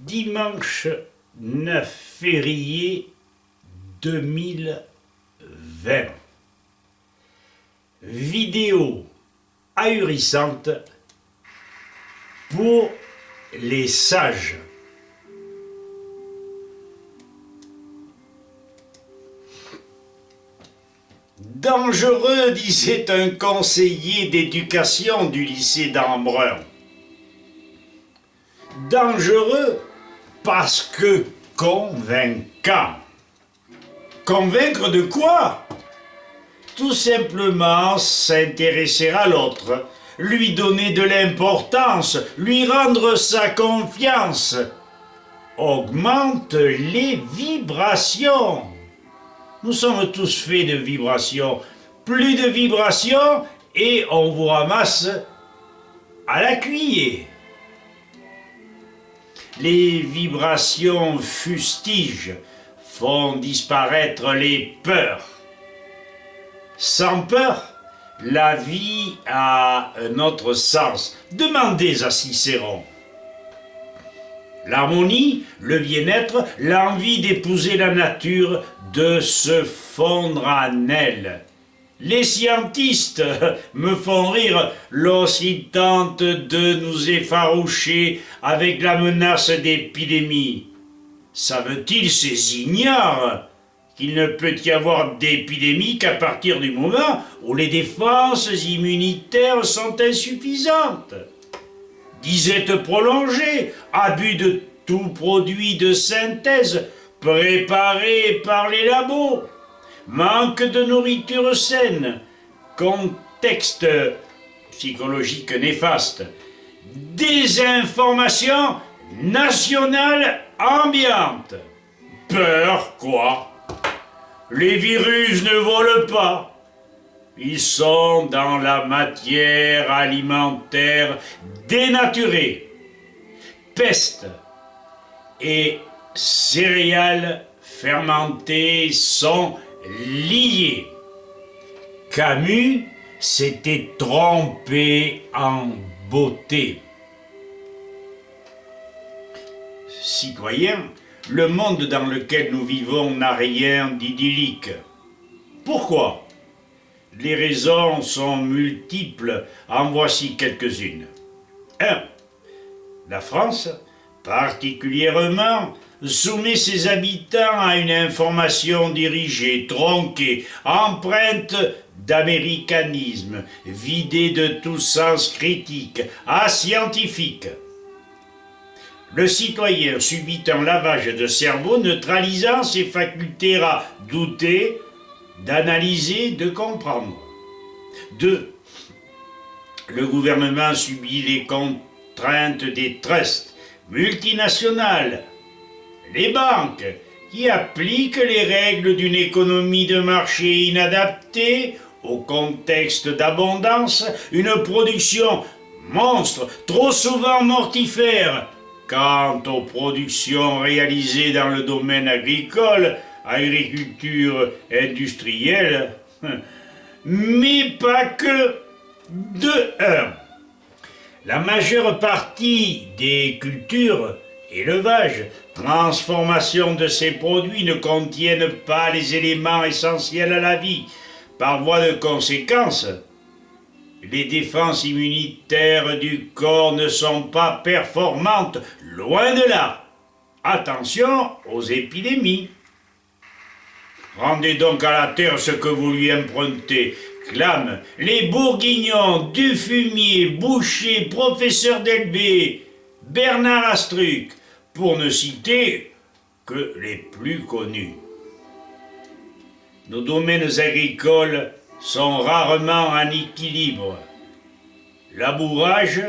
Dimanche 9 février 2020. Vidéo ahurissante pour les sages. Dangereux, disait un conseiller d'éducation du lycée d'Embrun. Dangereux parce que convaincant. Convaincre de quoi? Tout simplement s'intéresser à l'autre, lui donner de l'importance, lui rendre sa confiance, augmente les vibrations. Nous sommes tous faits de vibrations. Plus de vibrations et on vous ramasse à la cuillère. Les vibrations fustigent, font disparaître les peurs. Sans peur, la vie a un autre sens. Demandez à Cicéron. L'harmonie, le bien-être, l'envie d'épouser la nature, de se fondre en elle. Les scientistes me font rire lorsqu'ils tentent de nous effaroucher avec la menace d'épidémie. Savent-ils, ces ignares, qu'il ne peut y avoir d'épidémie qu'à partir du moment où les défenses immunitaires sont insuffisantes? Disette prolongée, abus de tout produit de synthèse préparé par les labos, manque de nourriture saine, contexte psychologique néfaste, désinformation nationale ambiante. Peur quoi? Les virus ne volent pas. Ils sont dans la matière alimentaire dénaturée. Peste et céréales fermentées sont liées. Camus s'était trompé en beauté. Citoyens, le monde dans lequel nous vivons n'a rien d'idyllique. Pourquoi? Les raisons sont multiples, en voici quelques-unes. 1. La France, particulièrement, soumet ses habitants à une information dirigée, tronquée, empreinte d'américanisme, vidée de tout sens critique, ascientifique. Le citoyen subit un lavage de cerveau neutralisant ses facultés à douter, d'analyser, de comprendre. 2. Le gouvernement subit les contraintes des trusts multinationales, les banques qui appliquent les règles d'une économie de marché inadaptée au contexte d'abondance, une production monstre, trop souvent mortifère. Quant aux productions réalisées dans le domaine agricole, agriculture industrielle, mais pas que. De 1. La majeure partie des cultures, élevage, transformation de ces produits ne contiennent pas les éléments essentiels à la vie. Par voie de conséquence, les défenses immunitaires du corps ne sont pas performantes, loin de là. Attention aux épidémies. Rendez donc à la terre ce que vous lui empruntez, clament les bourguignons, Dufumier, Boucher, professeur Delbé, Bernard Astruc, pour ne citer que les plus connus. Nos domaines agricoles sont rarement en équilibre. Labourage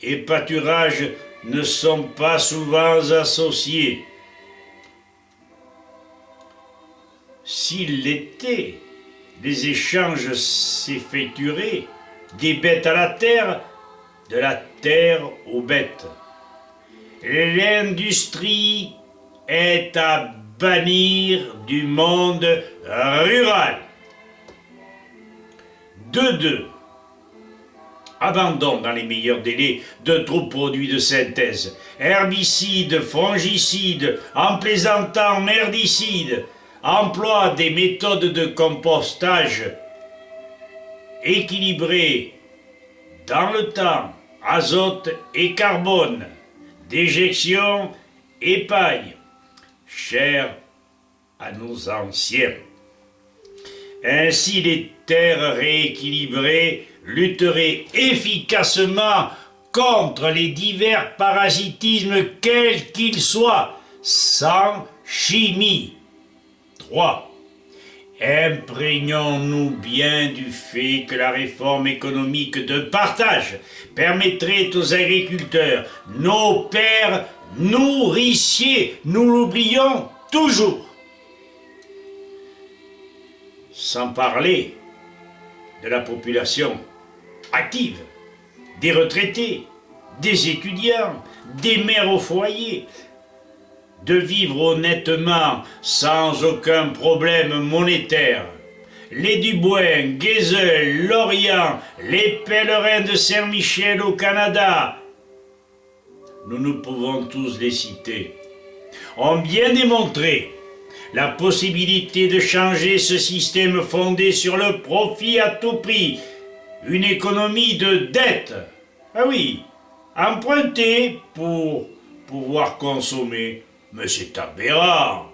et pâturage ne sont pas souvent associés. S'il l'était, les échanges s'effectueraient des bêtes à la terre, de la terre aux bêtes. L'industrie est à bannir du monde rural. 2. Abandon dans les meilleurs délais de trop produits de synthèse, herbicides, fongicides, en plaisantant herbicides, emploi des méthodes de compostage équilibrées dans le temps, azote et carbone, déjection et paille, chers à nos anciens. Ainsi, les terres rééquilibrées lutteraient efficacement contre les divers parasitismes quels qu'ils soient, sans chimie. 3. Imprégnons-nous bien du fait que la réforme économique de partage permettrait aux agriculteurs, nos pères nourriciers, nous l'oublions toujours. Sans parler de la population active, des retraités, des étudiants, des mères au foyer, de vivre honnêtement sans aucun problème monétaire. Les Dubois, Guézel, Lorient, les pèlerins de Saint-Michel au Canada, nous pouvons tous les citer, ont bien démontré la possibilité de changer ce système fondé sur le profit à tout prix, une économie de dette. Ah oui, emprunter pour pouvoir consommer, mais c'est aberrant.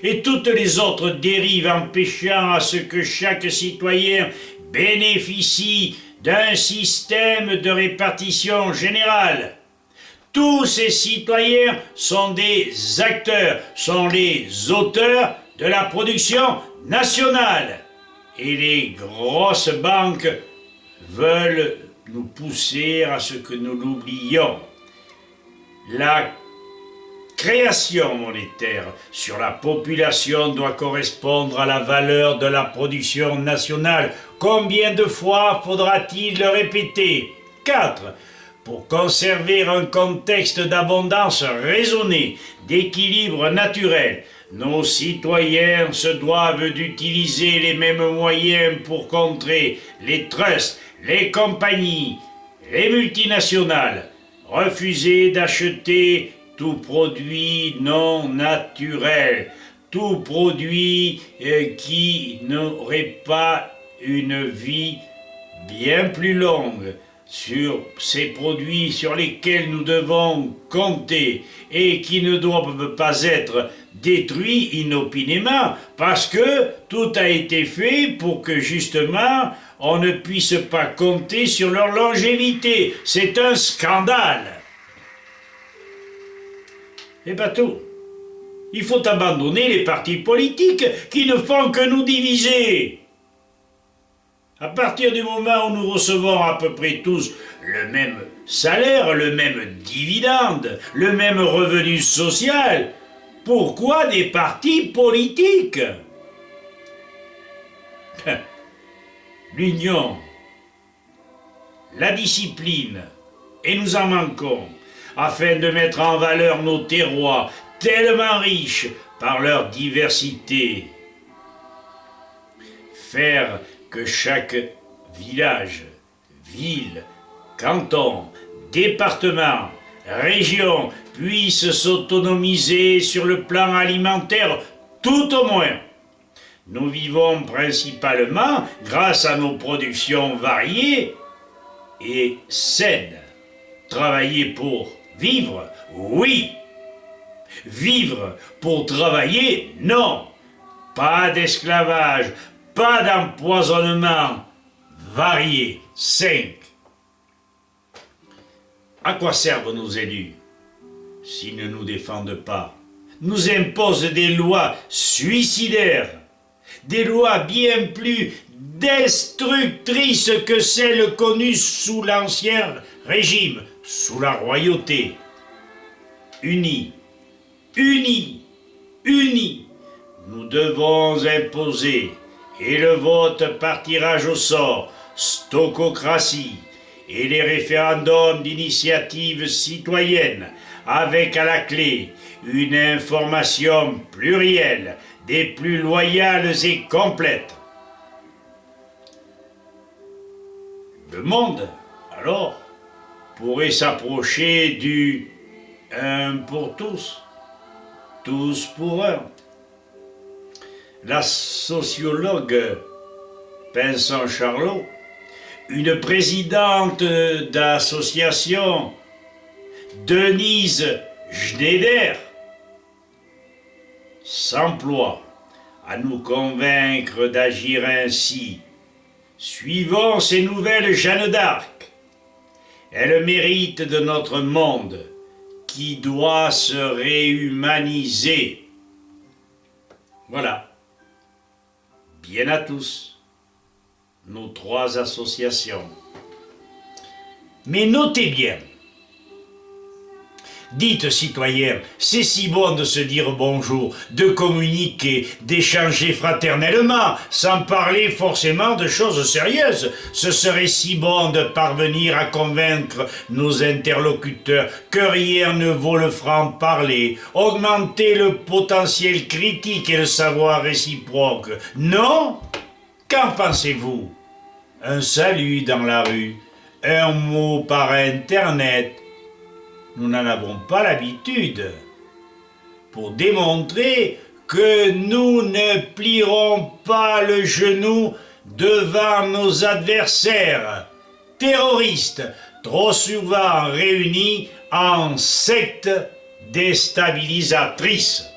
Et toutes les autres dérives empêchant à ce que chaque citoyen bénéficie d'un système de répartition générale. Tous ces citoyens sont des acteurs, sont les auteurs de la production nationale. Et les grosses banques veulent nous pousser à ce que nous l'oublions. La création monétaire sur la population doit correspondre à la valeur de la production nationale. Combien de fois faudra-t-il le répéter? 4. Pour conserver un contexte d'abondance raisonnée, d'équilibre naturel, nos citoyens se doivent d'utiliser les mêmes moyens pour contrer les trusts, les compagnies, les multinationales. Refuser d'acheter tout produit non naturel, tout produit qui n'aurait pas une vie bien plus longue. Sur ces produits sur lesquels nous devons compter et qui ne doivent pas être détruits inopinément parce que tout a été fait pour que justement on ne puisse pas compter sur leur longévité. C'est un scandale. Et pas tout. Il faut abandonner les partis politiques qui ne font que nous diviser. À partir du moment où nous recevons à peu près tous le même salaire, le même dividende, le même revenu social, pourquoi des partis politiques? L'union, la discipline, et nous en manquons, afin de mettre en valeur nos terroirs tellement riches par leur diversité. Faire que chaque village, ville, canton, département, région puisse s'autonomiser sur le plan alimentaire, tout au moins. Nous vivons principalement grâce à nos productions variées et saines. Travailler pour vivre, oui. Vivre pour travailler, non. Pas d'esclavage, pas d'empoisonnement varié. 5. À quoi servent nos élus s'ils ne nous défendent pas? Nous imposent des lois suicidaires, des lois bien plus destructrices que celles connues sous l'Ancien Régime, sous la royauté. Unis, unis, unis, nous devons imposer, et le vote par tirage au sort, stochocratie, et les référendums d'initiative citoyenne, avec à la clé une information plurielle, des plus loyales et complètes. Le monde, alors, pourrait s'approcher du un pour tous pour un. La sociologue Vincent Charlot, une présidente d'association, Denise Schneider, s'emploie à nous convaincre d'agir ainsi. Suivons ces nouvelles Jeanne d'Arc. Elles méritent de notre monde qui doit se réhumaniser. Voilà. Bien à tous, nos 3 associations. Mais notez bien, dites citoyens, c'est si bon de se dire bonjour, de communiquer, d'échanger fraternellement, sans parler forcément de choses sérieuses. Ce serait si bon de parvenir à convaincre nos interlocuteurs que rien ne vaut le franc-parler, augmenter le potentiel critique et le savoir réciproque. Non? Qu'en pensez-vous? Un salut dans la rue, un mot par Internet. Nous n'en avons pas l'habitude. Pour démontrer que nous ne plierons pas le genou devant nos adversaires, terroristes, trop souvent réunis en sectes déstabilisatrices.